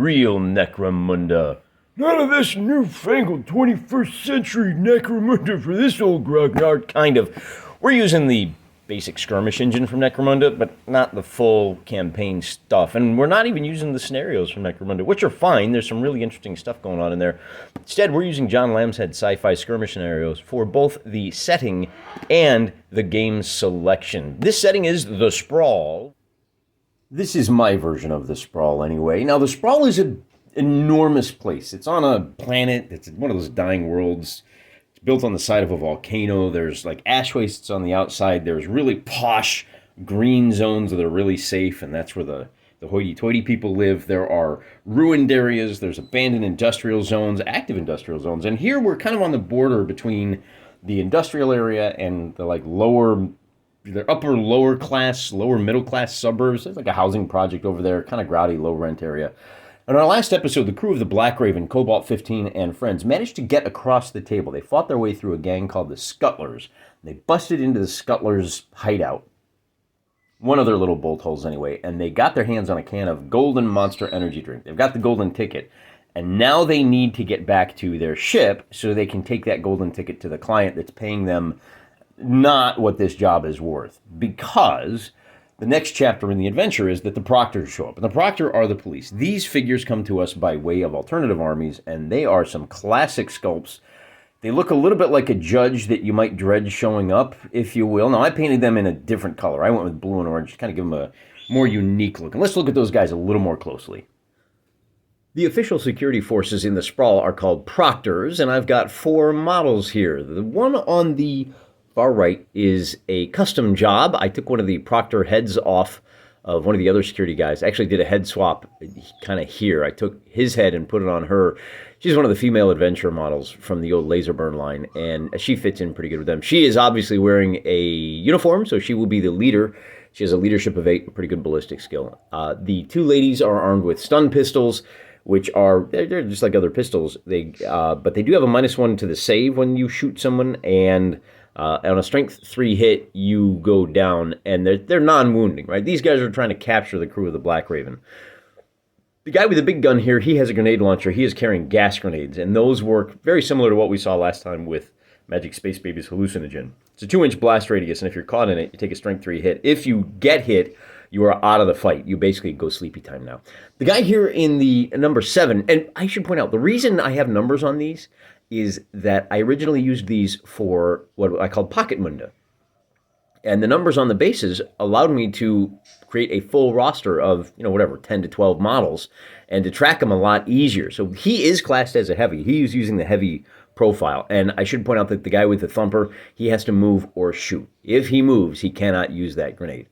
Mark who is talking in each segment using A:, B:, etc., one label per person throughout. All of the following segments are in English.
A: real Necromunda. None of this newfangled 21st century Necromunda for this old grognard. Kind of. We're using the basic skirmish engine from Necromunda, but not the full campaign stuff. And we're not even using the scenarios from Necromunda, which are fine. There's some really interesting stuff going on in there. Instead, we're using John Lambshead sci-fi skirmish scenarios for both the setting and the game selection. This setting is the Sprawl. This is my version of the Sprawl, anyway. Now, the Sprawl is an enormous place. It's on a planet. It's one of those dying worlds. Built on the side of a volcano. There's like ash wastes on the outside. There's really posh green zones that are really safe, and that's where the hoity-toity people live. There are ruined areas. There's abandoned industrial zones, active industrial zones. And here we're kind of on the border between the industrial area and the upper lower class, lower middle class suburbs. There's like a housing project over there, kind of grouty, low rent area. In our last episode, the crew of the Blackraven, Cobalt 15, and friends managed to get across the table. They fought their way through a gang called the Scuttlers. They busted into the Scuttlers' hideout, one of their little bolt holes anyway, and they got their hands on a can of Golden Monster energy drink. They've got the golden ticket, and now they need to get back to their ship so they can take that golden ticket to the client that's paying them not what this job is worth, because the next chapter in the adventure is that the Proctors show up. And the Proctor are the police. These figures come to us by way of alternative armies, and they are some classic sculpts. They look a little bit like a judge that you might dread showing up, if you will. Now, I painted them in a different color. I went with blue and orange to kind of give them a more unique look. And let's look at those guys a little more closely. The official security forces in the Sprawl are called Proctors, and I've got 4 models here. The one on the far right is a custom job. I took one of the Proctor heads off of one of the other security guys. I actually did a head swap kind of here. I took his head and put it on her. She's one of the female adventure models from the old Laser Burn line, and she fits in pretty good with them. She is obviously wearing a uniform, so she will be the leader. She has a leadership of 8, pretty good ballistic skill. The 2 ladies are armed with stun pistols, which are, they're just like other pistols. But they do have a -1 to the save when you shoot someone, and on a strength 3 hit, you go down, and they're non-wounding, right? These guys are trying to capture the crew of the Blackraven. The guy with the big gun here, he has a grenade launcher. He is carrying gas grenades, and those work very similar to what we saw last time with Magic Space Baby's hallucinogen. It's a 2-inch blast radius, and if you're caught in it, you take a strength 3 hit. If you get hit, you are out of the fight. You basically go sleepy time now. The guy here in the number 7, and I should point out, the reason I have numbers on these is that I originally used these for what I called Pocket Munda. And the numbers on the bases allowed me to create a full roster of, 10 to 12 models, and to track them a lot easier. So he is classed as a heavy. He is using the heavy profile. And I should point out that the guy with the thumper, he has to move or shoot. If he moves, he cannot use that grenade.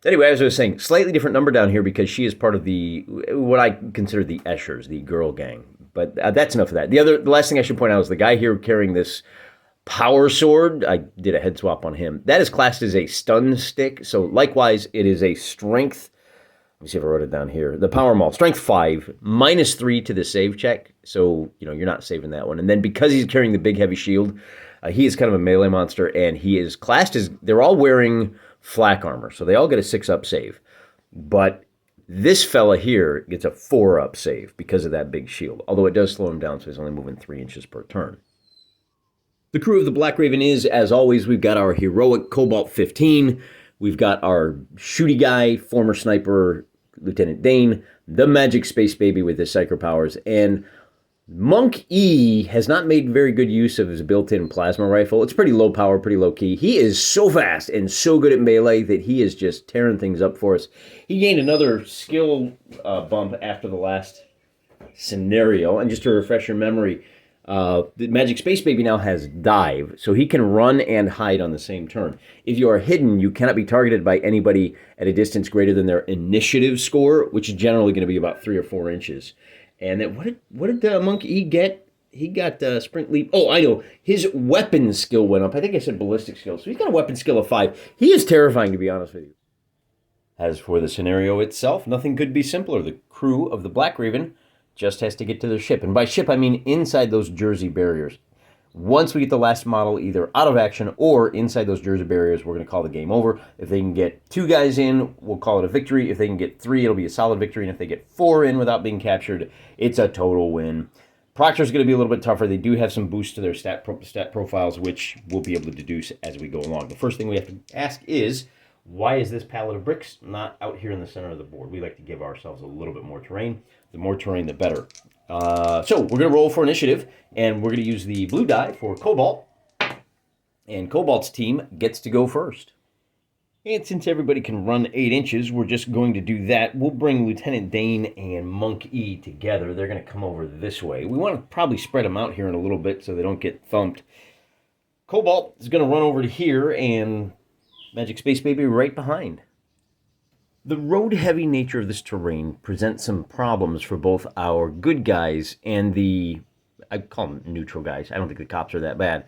A: Anyway, as I was saying, slightly different number down here because she is part of what I consider the Eschers, the girl gang. But that's enough of that. The last thing I should point out is the guy here carrying this power sword. I did a head swap on him. That is classed as a stun stick. So likewise, it is a strength. Let me see if I wrote it down here. The power maul, strength 5, -3 to the save check. So, you're not saving that one. And then because he's carrying the big heavy shield, he is kind of a melee monster, and he is classed as, they're all wearing flak armor. So they all get a 6-up save. But this fella here gets a 4-up save because of that big shield. Although it does slow him down, so he's only moving 3 inches per turn. The crew of the Blackraven is, as always, we've got our heroic Cobalt 15. We've got our shooty guy, former sniper, Lieutenant Dane, the Magic Space Baby with his psycho powers, and Monk E has not made very good use of his built-in plasma rifle. It's pretty low power, pretty low key. He is so fast and so good at melee that he is just tearing things up for us. He gained another skill bump after the last scenario. And just to refresh your memory, the Magic Space Baby now has dive, so he can run and hide on the same turn. If you are hidden, you cannot be targeted by anybody at a distance greater than their initiative score, which is generally going to be about 3 or 4 inches. And then what did Monk E get? He got sprint leap. Oh, I know. His weapon skill went up. I think I said ballistic skill. So he's got a weapon skill of 5. He is terrifying, to be honest with you. As for the scenario itself, nothing could be simpler. The crew of the Blackraven just has to get to their ship. And by ship, I mean inside those Jersey barriers. Once we get the last model either out of action or inside those Jersey barriers, we're going to call the game over. If they can get 2 guys in, we'll call it a victory. If they can get 3, it'll be a solid victory. And if they get 4 in without being captured, it's a total win. Proctors going to be a little bit tougher. They do have some boosts to their stat profiles, which we'll be able to deduce as we go along. The first thing we have to ask is, why is this pallet of bricks not out here in the center of the board? We like to give ourselves a little bit more terrain. The more terrain, the better. So we're going to roll for initiative, and we're going to use the blue die for Cobalt. And Cobalt's team gets to go first. And since everybody can run 8 inches, we're just going to do that. We'll bring Lieutenant Dane and Monk E together. They're going to come over this way. We want to probably spread them out here in a little bit so they don't get thumped. Cobalt is going to run over to here, and Magic Space Baby right behind. The road-heavy nature of this terrain presents some problems for both our good guys and the, I call them neutral guys. I don't think the cops are that bad.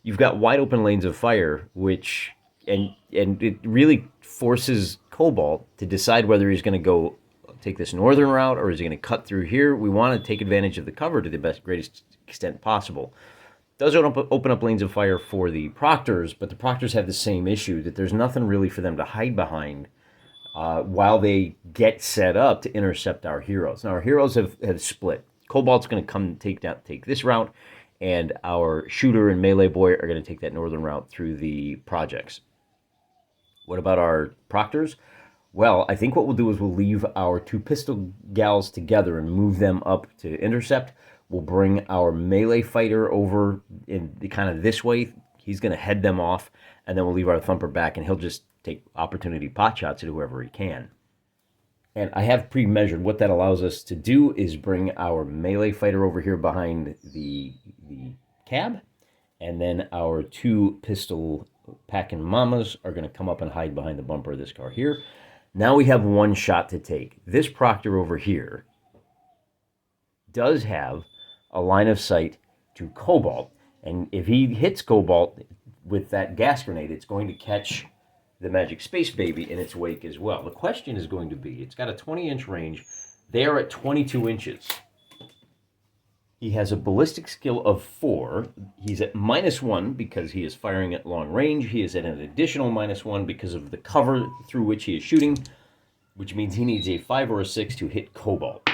A: You've got wide open lanes of fire, which, and it really forces Cobalt to decide whether he's going to go take this northern route or is he going to cut through here. We want to take advantage of the cover to the greatest extent possible. It does open up lanes of fire for the Proctors, but the Proctors have the same issue, that there's nothing really for them to hide behind while they get set up to intercept our heroes. Now, our heroes have split. Cobalt's going to come take this route, and our shooter and melee boy are going to take that northern route through the projects. What about our Proctors? Well, I think what we'll do is we'll leave our 2 pistol gals together and move them up to intercept. We'll bring our melee fighter over in the kind of this way. He's going to head them off, and then we'll leave our thumper back, and he'll just take opportunity pot shots at whoever he can. And I have pre-measured what that allows us to do is bring our melee fighter over here behind the cab, and then our 2 pistol packing mamas are going to come up and hide behind the bumper of this car here. Now we have 1 shot to take. This Proctor over here does have a line of sight to Cobalt, and if he hits Cobalt with that gas grenade, it's going to catch the Magic Space Baby in its wake as well. The question is going to be, it's got a 20-inch range. They are at 22 inches. He has a ballistic skill of 4. He's at -1 because he is firing at long range. He is at an additional -1 because of the cover through which he is shooting, which means he needs a 5 or a 6 to hit Cobalt.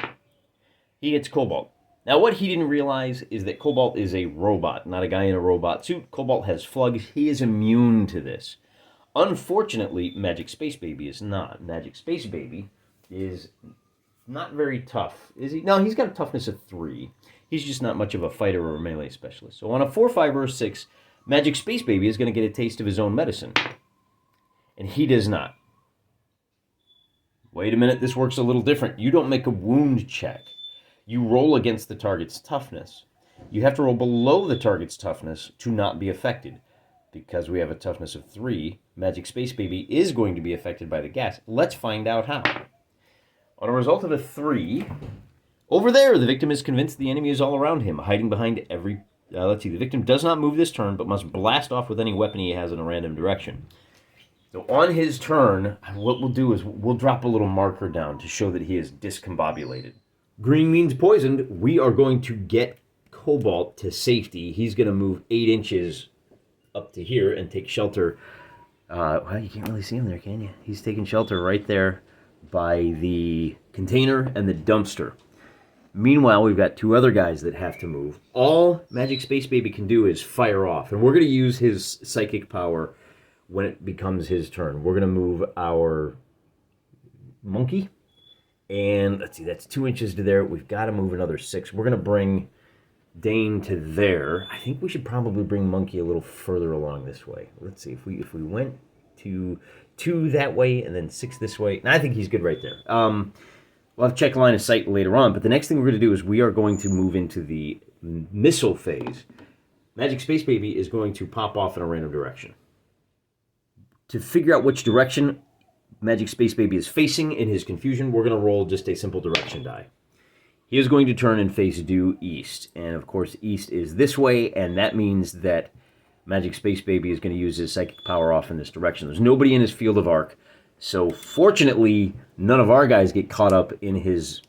A: He hits Cobalt. Now, what he didn't realize is that Cobalt is a robot, not a guy in a robot suit. Cobalt has slugs. He is immune to this. Unfortunately, Magic Space Baby is not. Magic Space Baby is not very tough, is he? No, he's got a toughness of 3. He's just not much of a fighter or a melee specialist. So on a 4, 5, or a 6, Magic Space Baby is going to get a taste of his own medicine. And he does not. Wait a minute, this works a little different. You don't make a wound check. You roll against the target's toughness. You have to roll below the target's toughness to not be affected. Because we have a toughness of 3, Magic Space Baby is going to be affected by the gas. Let's find out how. On a result of a 3, over there, the victim is convinced the enemy is all around him, hiding behind every... let's see, the victim does not move this turn, but must blast off with any weapon he has in a random direction. So on his turn, what we'll do is we'll drop a little marker down to show that he is discombobulated. Green means poisoned. We are going to get Cobalt to safety. He's going to move 8 inches up to here and take shelter. Well, you can't really see him there, can you? He's taking shelter right there by the container and the dumpster. Meanwhile, we've got 2 other guys that have to move. All Magic Space Baby can do is fire off, and we're going to use his psychic power when it becomes his turn. We're going to move our monkey, and let's see, that's 2 inches to there. We've got to move another 6. We're going to bring Dane to there. I think we should probably bring Monkey a little further along this way. Let's see, if we went to 2 that way and then 6 this way. And I think he's good right there. We'll have to check line of sight later on, but the next thing we're going to do is we are going to move into the missile phase. Magic Space Baby is going to pop off in a random direction. To figure out which direction Magic Space Baby is facing in his confusion, we're going to roll just a simple direction die. He is going to turn and face due east, and of course east is this way, and that means that Magic Space Baby is going to use his psychic power off in this direction. There's nobody in his field of arc, so fortunately none of our guys get caught up in his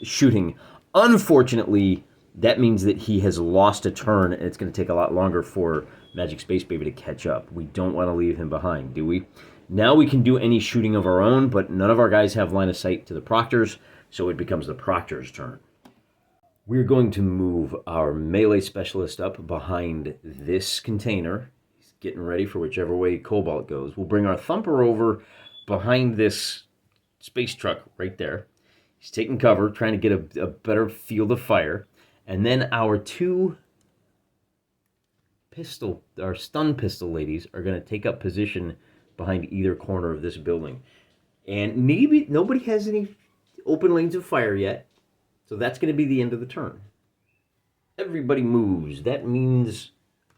A: shooting. Unfortunately, that means that he has lost a turn, and it's going to take a lot longer for Magic Space Baby to catch up. We don't want to leave him behind, do we? Now we can do any shooting of our own, but none of our guys have line of sight to the Proctors, so it becomes the Proctor's turn. We're going to move our melee specialist up behind this container. He's getting ready for whichever way Cobalt goes. We'll bring our Thumper over behind this space truck right there. He's taking cover, trying to get a better field of fire. And then our two stun pistol ladies are going to take up position behind either corner of this building. And maybe nobody has any open lanes of fire yet, so that's going to be the end of the turn. Everybody moves. That means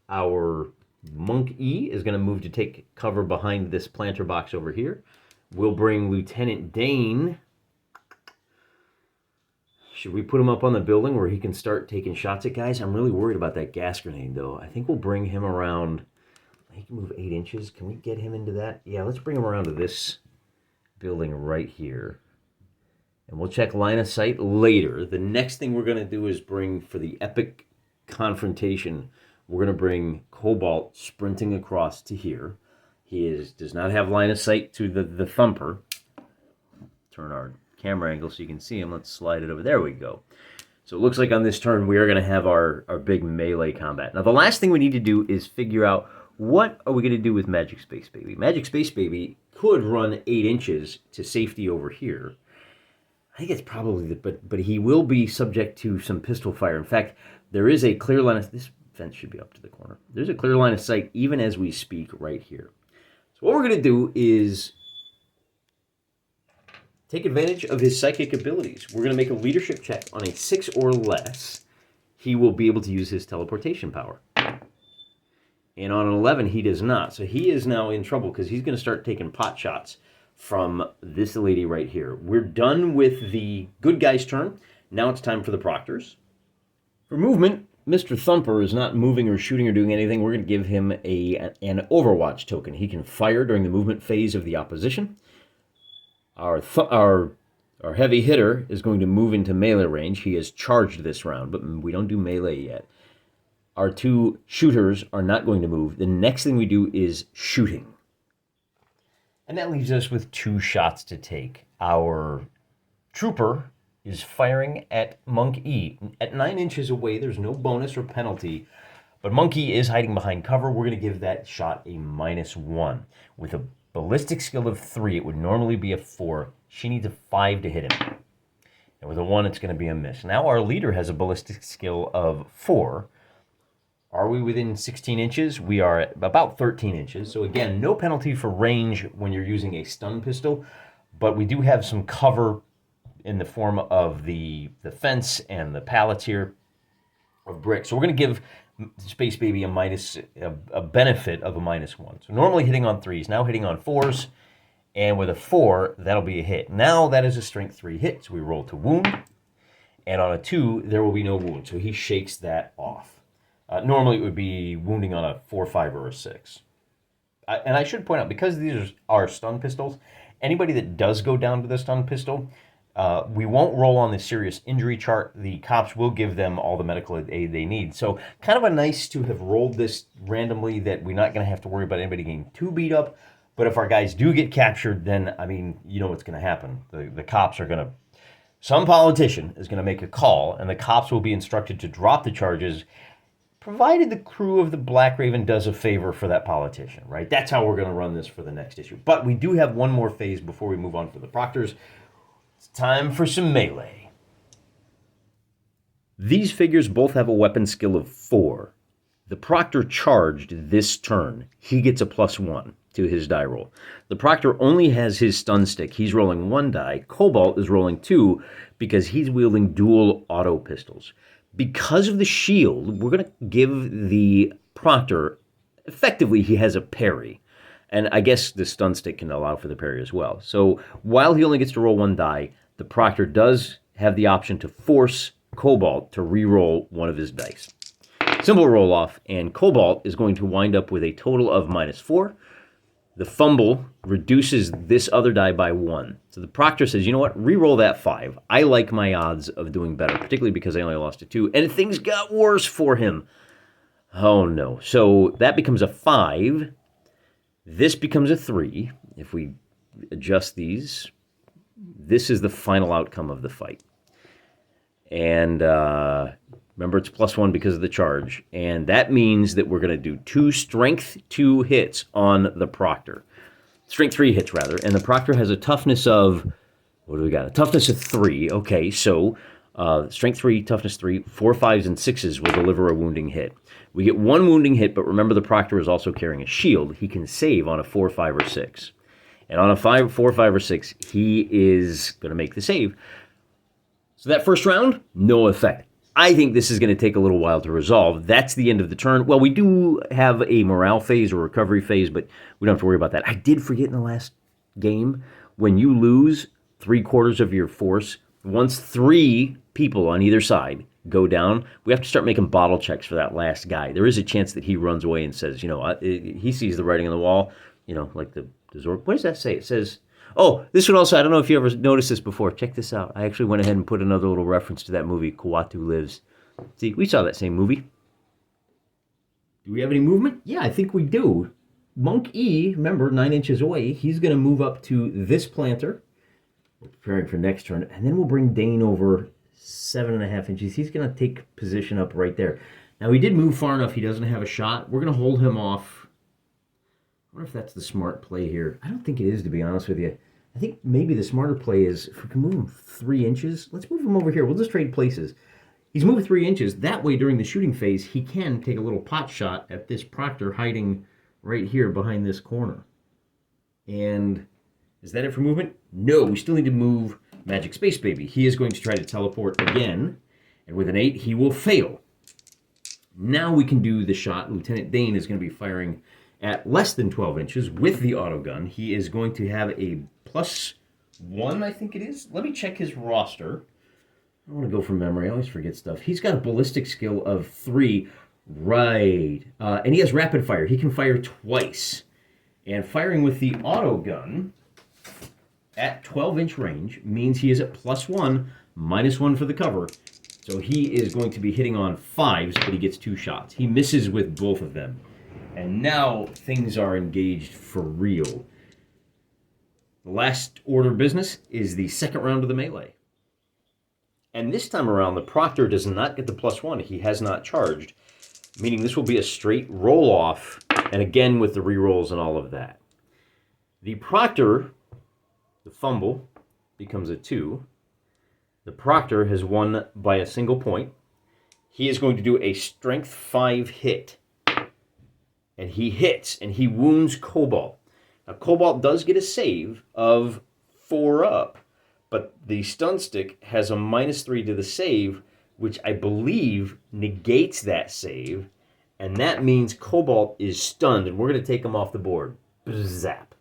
A: our Monk E is going to move to take cover behind this planter box over here. We'll bring Lieutenant Dane. Should we put him up on the building where he can start taking shots at guys? I'm really worried about that gas grenade, though. I think we'll bring him around. He can move 8 inches. Can we get him into that? Yeah, let's bring him around to this building right here. And we'll check line of sight later. The next thing we're going to do is bring, for the epic confrontation, we're going to bring Cobalt sprinting across to here. He does not have line of sight to the Thumper. Turn our camera angle so you can see him. Let's slide it over. There we go. So it looks like on this turn we are going to have our big melee combat. Now the last thing we need to do is figure out what are we going to do with Magic Space Baby. Magic Space Baby could run 8 inches to safety over here. I think it's probably, but he will be subject to some pistol fire. In fact, there is a clear line of, this fence should be up to the corner. There's a clear line of sight even as we speak right here. So what we're going to do is take advantage of his psychic abilities. We're going to make a leadership check on a 6 or less. He will be able to use his teleportation power. And on an 11, he does not. So he is now in trouble because he's going to start taking pot shots from this lady right here. We're done with the good guy's turn. Now it's time for the Proctors. For movement, Mr. Thumper is not moving or shooting or doing anything. We're going to give him an Overwatch token. He can fire during the movement phase of the opposition. Our heavy hitter is going to move into melee range. He has charged this round, but we don't do melee yet. Our two shooters are not going to move. The next thing we do is shooting. And that leaves us with 2 shots to take. Our trooper is firing at Monk E. At 9 inches away, there's no bonus or penalty, but Monkey is hiding behind cover. We're going to give that shot a -1. With a ballistic skill of 3, it would normally be a 4. She needs a 5 to hit him. And with a 1, it's going to be a miss. Now our leader has a ballistic skill of 4. Are we within 16 inches? We are at about 13 inches. So again, no penalty for range when you're using a stun pistol, but we do have some cover in the form of the fence and the pallets here of bricks. So we're going to give Space Baby a benefit of a -1. So normally hitting on 3s, now hitting on 4s, and with a 4, that'll be a hit. Now that is a strength 3 hit, so we roll to wound, and on a 2, there will be no wound, so he shakes that off. Normally it would be wounding on a 4, 5, or a 6. And I should point out, because these are stun pistols, anybody that does go down to the stun pistol, we won't roll on the serious injury chart. The cops will give them all the medical aid they need. So kind of a nice to have rolled this randomly, that we're not going to have to worry about anybody getting too beat up. But if our guys do get captured, then, I mean, you know what's going to happen. The cops are going to, some politician is going to make a call, and the cops will be instructed to drop the charges, provided the crew of the Blackraven does a favor for that politician, right? That's how we're going to run this for the next issue. But we do have one more phase before we move on for the Proctors. It's time for some melee. These figures both have a weapon skill of 4. The Proctor charged this turn. He gets a +1 to his die roll. The Proctor only has his stun stick. He's rolling 1 die. Cobalt is rolling 2 because he's wielding dual auto pistols. Because of the shield, we're going to give the Proctor, effectively he has a parry. And I guess the stun stick can allow for the parry as well. So while he only gets to roll 1 die, the Proctor does have the option to force Cobalt to re-roll one of his dice. Simple roll-off, and Cobalt is going to wind up with a total of -4. The fumble reduces this other die by 1. So the Proctor says, you know what, re-roll that 5. I like my odds of doing better, particularly because I only lost a 2. And things got worse for him. Oh, no. So that becomes a 5. This becomes a 3. If we adjust these, this is the final outcome of the fight. And remember, it's +1 because of the charge. And that means that we're going to do 2 strength 2 hits on the Proctor. Strength 3 hits, rather. And the Proctor has a toughness of, what do we got? A toughness of 3. Okay, so strength 3, toughness 3, 4, 5s, and 6s will deliver a wounding hit. We get 1 wounding hit, but remember the Proctor is also carrying a shield. He can save on a 4, 5, or 6. And on a 4, 5, or 6, he is going to make the save. So that first round, no effect. I think this is going to take a little while to resolve. That's the end of the turn. Well, we do have a morale phase or recovery phase, but we don't have to worry about that. I did forget in the last game, when you lose 3/4 of your force, once 3 people on either side go down, we have to start making bottle checks for that last guy. There is a chance that he runs away and says, you know, he sees the writing on the wall, you know, like the Zork. What does that say? It says, oh, this would also, I don't know if you ever noticed this before. Check this out. I actually went ahead and put another little reference to that movie, Kuatu Lives. See, we saw that same movie. Do we have any movement? Yeah, I think we do. Monk E, remember, 9 inches away. He's going to move up to this planter. We're preparing for next turn. And then we'll bring Dane over 7.5 inches. He's going to take position up right there. Now, he did move far enough. He doesn't have a shot. We're going to hold him off. I wonder if that's the smart play here. I don't think it is, to be honest with you. I think maybe the smarter play is, if we can move him 3 inches, let's move him over here. We'll just trade places. He's moved 3 inches. That way, during the shooting phase, he can take a little pot shot at this Proctor hiding right here behind this corner. And is that it for movement? No, we still need to move Magic Space Baby. He is going to try to teleport again, and with an 8, he will fail. Now we can do the shot. Lieutenant Dane is going to be firing at less than 12 inches with the autogun. He is going to have a +1, I think it is. Let me check his roster. I want to go from memory. I always forget stuff. He's got a ballistic skill of 3. Right. And he has rapid fire. He can fire twice. And firing with the autogun at 12-inch range means he is at +1, -1 for the cover. So he is going to be hitting on 5s, but he gets 2 shots. He misses with both of them. And now things are engaged for real. The last order of business is the second round of the melee. And this time around, the Proctor does not get the +1. He has not charged, meaning this will be a straight roll-off, and again with the rerolls and all of that. The Proctor, the fumble, becomes a 2. The Proctor has won by a single point. He is going to do a strength 5 hit. And he hits, and he wounds Cobalt. Now, Cobalt does get a save of 4 up, but the stun stick has a -3 to the save, which I believe negates that save, and that means Cobalt is stunned, and we're going to take him off the board. Zap.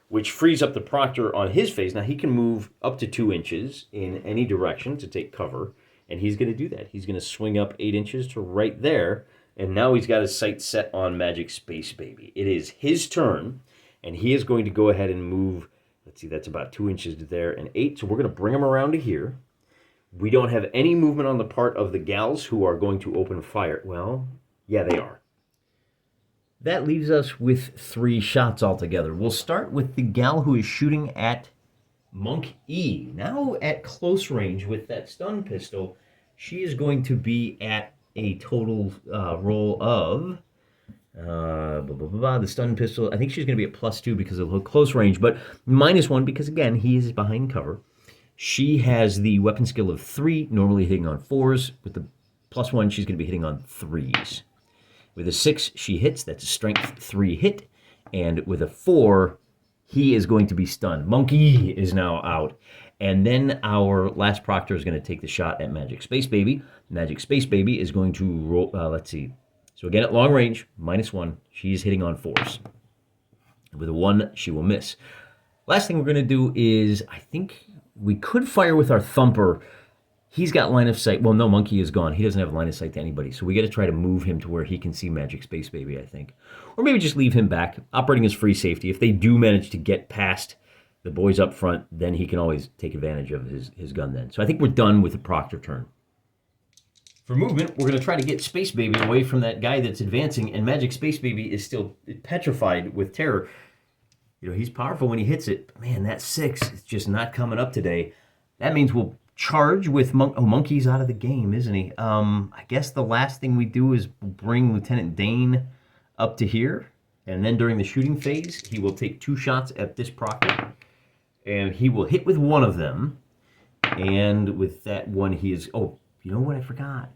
A: Which frees up the Proctor on his phase. Now, he can move up to 2 inches in any direction to take cover, and he's going to do that. He's going to swing up 8 inches to right there, and now he's got his sights set on Magic Space Baby. It is his turn, and he is going to go ahead and move. Let's see, that's about 2 inches to there and 8. So we're going to bring him around to here. We don't have any movement on the part of the gals who are going to open fire. Well, yeah, they are. That leaves us with 3 shots altogether. We'll start with the gal who is shooting at Monk E. Now at close range with that stun pistol, she is going to be at a total roll of the stun pistol. I think she's going to be at +2 because of the close range, but -1 because, again, he is behind cover. She has the weapon skill of 3, normally hitting on 4s. With the +1, she's going to be hitting on 3s. With a 6, she hits. That's a strength 3 hit. And with a 4, he is going to be stunned. Monkey is now out. And then our last Proctor is going to take the shot at Magic Space Baby. Magic Space Baby is going to roll, let's see. So again, at long range, -1, she's hitting on 4s. With a 1, she will miss. Last thing we're going to do is, I think we could fire with our Thumper. He's got line of sight. Well, no, Monkey is gone. He doesn't have line of sight to anybody. So we got to try to move him to where he can see Magic Space Baby, I think. Or maybe just leave him back, operating as free safety. If they do manage to get past the boys up front, then he can always take advantage of his gun then. So I think we're done with the Proctor turn. For movement, we're going to try to get Space Baby away from that guy that's advancing, and Magic Space Baby is still petrified with terror. You know, he's powerful when he hits it. But man, that 6 is just not coming up today. That means we'll charge with Monkey's out of the game, isn't he? I guess the last thing we do is bring Lieutenant Dane up to here, and then during the shooting phase, he will take 2 shots at this Proctor, and he will hit with one of them, and with that one, he is... Oh, you know what? I forgot.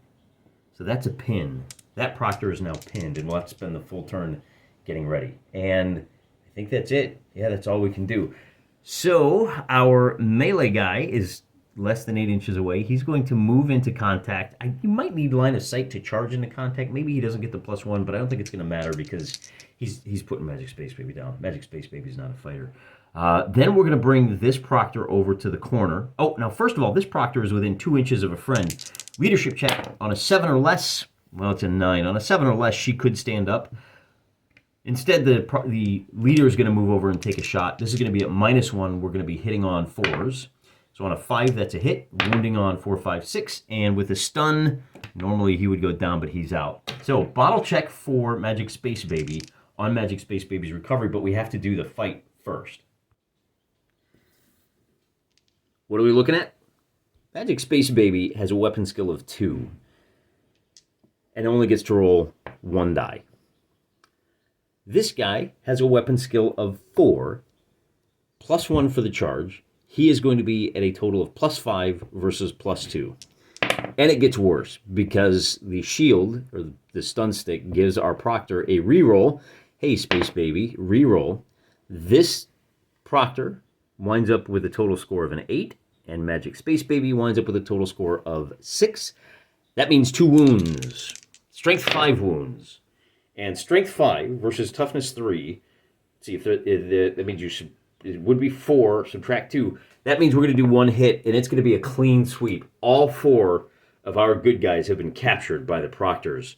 A: So that's a pin. That Proctor is now pinned, and we'll have to spend the full turn getting ready. And I think that's it. Yeah, that's all we can do. So our melee guy is less than 8 inches away. He's going to move into contact. You might need line of sight to charge into contact. Maybe he doesn't get the +1, but I don't think it's going to matter because he's putting Magic Space Baby down. Magic Space Baby's not a fighter. Then we're going to bring this Proctor over to the corner. Oh, now first of all, this Proctor is within 2 inches of a friend. Leadership check on a 7 or less. Well, it's a 9. On a 7 or less, she could stand up. Instead, the leader is going to move over and take a shot. This is going to be at -1. We're going to be hitting on 4s. So on a 5, that's a hit, wounding on 4, 5, 6, and with a stun, normally he would go down, but he's out. So bottle check for Magic Space Baby on Magic Space Baby's recovery, but we have to do the fight first. What are we looking at? Magic Space Baby has a weapon skill of 2, and only gets to roll 1 die. This guy has a weapon skill of 4, +1 for the charge. He is going to be at a total of +5 versus +2. And it gets worse because the shield, or the stun stick, gives our Proctor a reroll. Hey, Space Baby, reroll. This Proctor winds up with a total score of an 8, and Magic Space Baby winds up with a total score of 6. That means 2 wounds. Strength 5 wounds. And Strength 5 versus Toughness 3. Let's see, if that means it would be 4, subtract 2. That means we're going to do 1 hit, and it's going to be a clean sweep. All 4 of our good guys have been captured by the Proctors.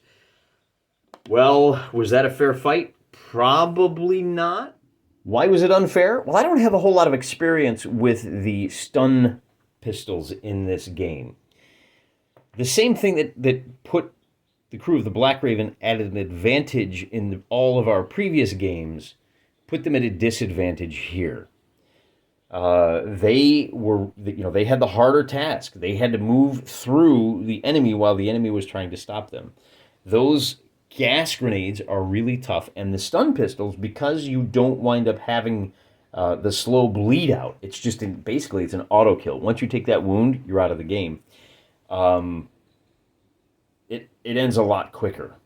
A: Well, was that a fair fight? Probably not. Why was it unfair? Well, I don't have a whole lot of experience with the stun pistols in this game. The same thing that put the crew of the Blackraven at an advantage in all of our previous games put them at a disadvantage here. They had the harder task. They had to move through the enemy while the enemy was trying to stop them. Those gas grenades are really tough, and the stun pistols, because you don't wind up having the slow bleed out, it's just basically it's an auto kill. Once you take that wound, you're out of the game. It ends a lot quicker.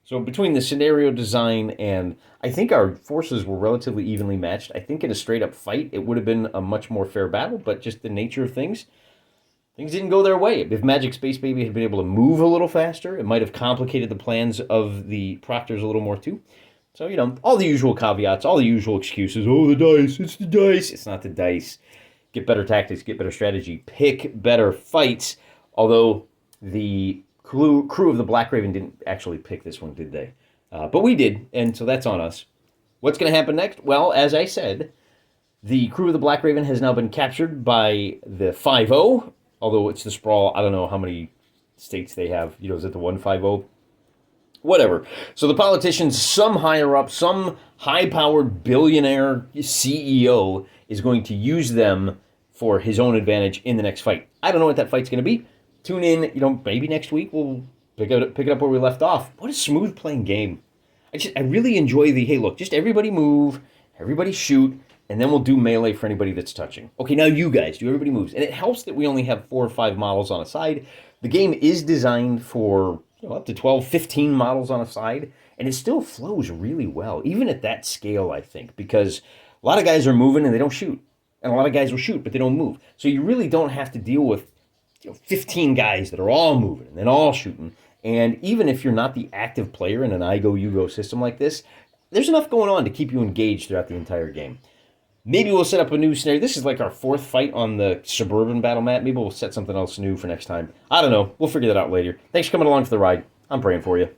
A: So between the scenario design and I think our forces were relatively evenly matched. I think in a straight-up fight, it would have been a much more fair battle, but just the nature of things didn't go their way. If Magic Space Baby had been able to move a little faster, it might have complicated the plans of the Proctors a little more too. So, all the usual caveats, all the usual excuses. Oh, the dice, it's the dice. It's not the dice. Get better tactics, get better strategy, pick better fights. Although the crew of the Blackraven didn't actually pick this one, did they? But we did, and so that's on us. What's going to happen next? Well, as I said, the crew of the Blackraven has now been captured by the 5-0, although it's the Sprawl. I don't know how many states they have. Is it the 150? Whatever. So the politicians, some higher up, some high-powered billionaire CEO is going to use them for his own advantage in the next fight. I don't know what that fight's going to be. Tune in, maybe next week we'll pick it up where we left off. What a smooth playing game. I really enjoy hey, look, just everybody move, everybody shoot, and then we'll do melee for anybody that's touching. Okay, now you guys, do everybody moves. And it helps that we only have 4 or 5 models on a side. The game is designed for up to 12, 15 models on a side, and it still flows really well, even at that scale, I think, because a lot of guys are moving and they don't shoot. And a lot of guys will shoot, but they don't move. So you really don't have to deal with 15 guys that are all moving and then all shooting. And even if you're not the active player in an I go, you go system like this, there's enough going on to keep you engaged throughout the entire game. Maybe we'll set up a new scenario. This is like our 4th fight on the suburban battle map. Maybe we'll set something else new for next time. I don't know. We'll figure that out later. Thanks for coming along for the ride. I'm praying for you.